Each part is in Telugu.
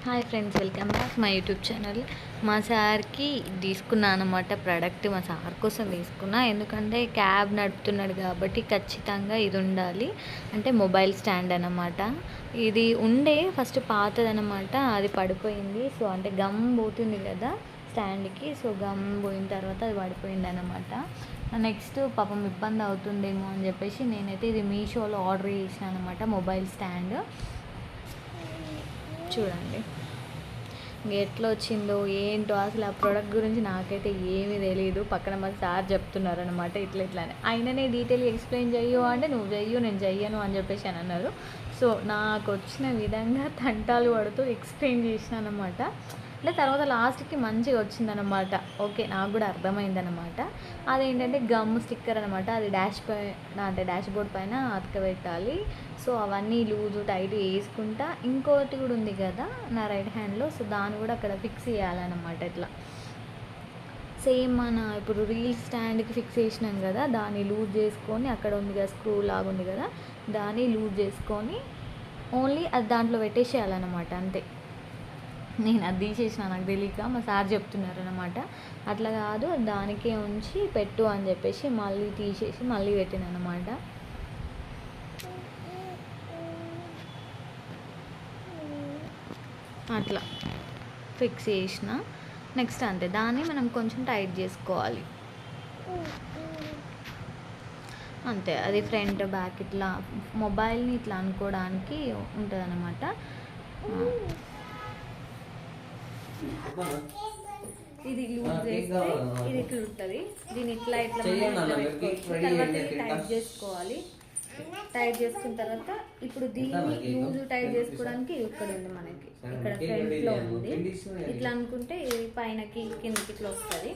Hi friends, welcome back my YouTube channel. మా సార్కి తీసుకున్నాను అనమాట ప్రోడక్ట్. మా సార్ కోసం తీసుకున్నా, ఎందుకంటే క్యాబ్ నడుపుతున్నాడు కాబట్టి ఖచ్చితంగా ఇది ఉండాలి. అంటే మొబైల్ స్టాండ్ అనమాట. ఇది ఉండే ఫస్ట్ పాతదనమాట, అది పడిపోయింది. సో అంటే గమ్ పోతుంది కదా స్టాండ్కి, సో గమ్ పోయిన తర్వాత అది పడిపోయింది అనమాట. నెక్స్ట్ పాపం ఇబ్బంది అవుతుందేమో అని చెప్పేసి నేనైతే ఇది మీషోలో ఆర్డర్ చేసిన అనమాట, మొబైల్ స్టాండ్. చూడండి ఎట్లా వచ్చిందో ఏంటో, అసలు ఆ ప్రోడక్ట్ గురించి నాకైతే ఏమీ తెలియదు. పక్కన మా సార్ చెప్తున్నారు అనమాట, ఇట్లానే అయిననే డీటెయిల్ ఎక్స్ప్లెయిన్ చెయ్యు అంటే నువ్వు చెయ్యు నేను చెయ్యను అని చెప్పేసి అని అన్నారు. సో నాకు వచ్చిన విధంగా తంటాలు పడుతూ ఎక్స్ప్లెయిన్ చేసినాను అనమాట. అంటే తర్వాత లాస్ట్కి మంచిగా వచ్చిందనమాట. ఓకే, నాకు కూడా అర్థమైందనమాట. అదేంటంటే గమ్ స్టిక్కర్ అనమాట, అది డాష్ బోర్డ్ పైన అతకబెట్టాలి. సో అవన్నీ లూజు టైట్ వేసుకుంటా. ఇంకోటి కూడా ఉంది కదా నా రైట్ హ్యాండ్లో, సో దాన్ని కూడా అక్కడ ఫిక్స్ చేయాలన్నమాట. ఇట్లా సేమ్ మన ఇప్పుడు రీల్ స్టాండ్కి ఫిక్స్ చేసినాం కదా, దాన్ని లూజ్ చేసుకొని, అక్కడ ఉంది కదా స్క్రూ లాగా ఉంది కదా, దాన్ని లూజ్ చేసుకొని ఓన్లీ అది దాంట్లో పెట్టేసేయాలన్నమాట, అంతే. నేను అది తీసేసిన, నాకు తెలియక మా సార్ చెప్తున్నారు అనమాట. అట్లా కాదు, దానికే ఉంచి పెట్టు అని చెప్పేసి మళ్ళీ తీసేసి మళ్ళీ పెట్టిన అనమాట. అట్లా ఫిక్స్ చేసిన. నెక్స్ట్ అంతే, దాన్ని మనం కొంచెం టైట్ చేసుకోవాలి అంతే. అది ఫ్రంట్ బ్యాక్ ఇట్లా మొబైల్ని ఇట్లా అనుకోవడానికి ఉంటుంది అనమాట. ఇది లూజ్ చేస్తే ఇది ఇట్లా ఉంటుంది, దీన్ని ఇట్లా తర్వాత టైట్ చేసుకోవాలి. టైట్ చేసుకున్న తర్వాత ఇప్పుడు దీన్ని లూజ్ టైట్ చేసుకోవడానికి ఇక్కడ ఉంది, మనకి ఇక్కడ ఫ్రంట్లో ఉంది. ఇట్లా అనుకుంటే ఇది పైనకి కిందకి ఇట్లా వస్తుంది.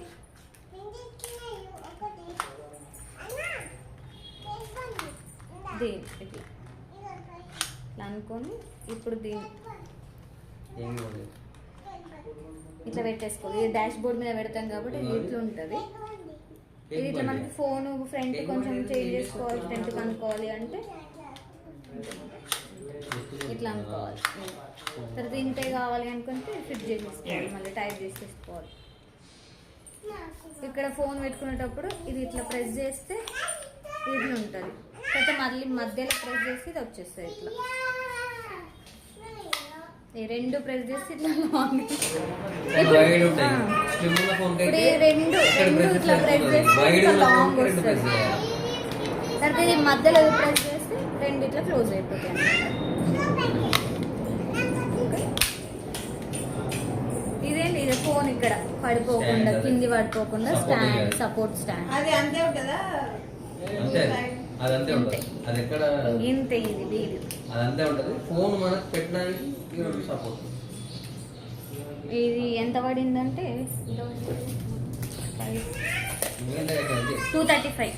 దీన్ని ఇట్లా అనుకొని ఇప్పుడు దీన్ని ఇట్లా పెట్టేసుకోవాలి. ఇది డాష్ బోర్డ్ మీద పెడతాం కాబట్టి ఇది ఇట్లా ఉంటుంది. ఇది ఇట్లా మనకి ఫోన్ ఫ్రంట్ కొంచెం చేంజ్ చేసుకోవాలి, ఫ్రంట్ అనుకోవాలి అంటే ఇట్లా అనుకోవాలి. తర్వాత ఇంతే కావాలి అనుకుంటే ఫిట్ చేసేసుకోవాలి, మళ్ళీ టైట్ చేసేసుకోవాలి. ఇక్కడ ఫోన్ పెట్టుకునేటప్పుడు ఇది ఇట్లా ప్రెస్ చేస్తే ఇట్లా ఉంటుంది, తర్వాత మళ్ళీ మధ్యలో ప్రెస్ చేసి ఇది వచ్చేస్తుంది. ఇట్లా ఈ రెండు ప్రెస్ చేసి ఇట్లా లాంగ్, ఇప్పుడు రెండు ఇట్లా ప్రెస్ చేస్తే ఇట్లా లాంగ్ వస్తుంది. తర్వాత ఇది మధ్యలో ప్రెస్ చేస్తే రెండు ఇట్లా క్లోజ్ అయిపోతాయి. ఇదేంటి, ఇది ఫోన్ ఇక్కడ పడిపోకుండా కింది పడిపోకుండా స్టాండ్, సపోర్ట్ స్టాండ్. అది అంతే ఉంటుందా? అదంతే ఉంటుంది. అది ఎక్కడ ఇంతే, ఇది వీడి అదంతే ఉంటుంది. ఫోన్ మనకు పెట్టడానికి సపోర్ట్. ఇది ఎంత పడిందంటే 235.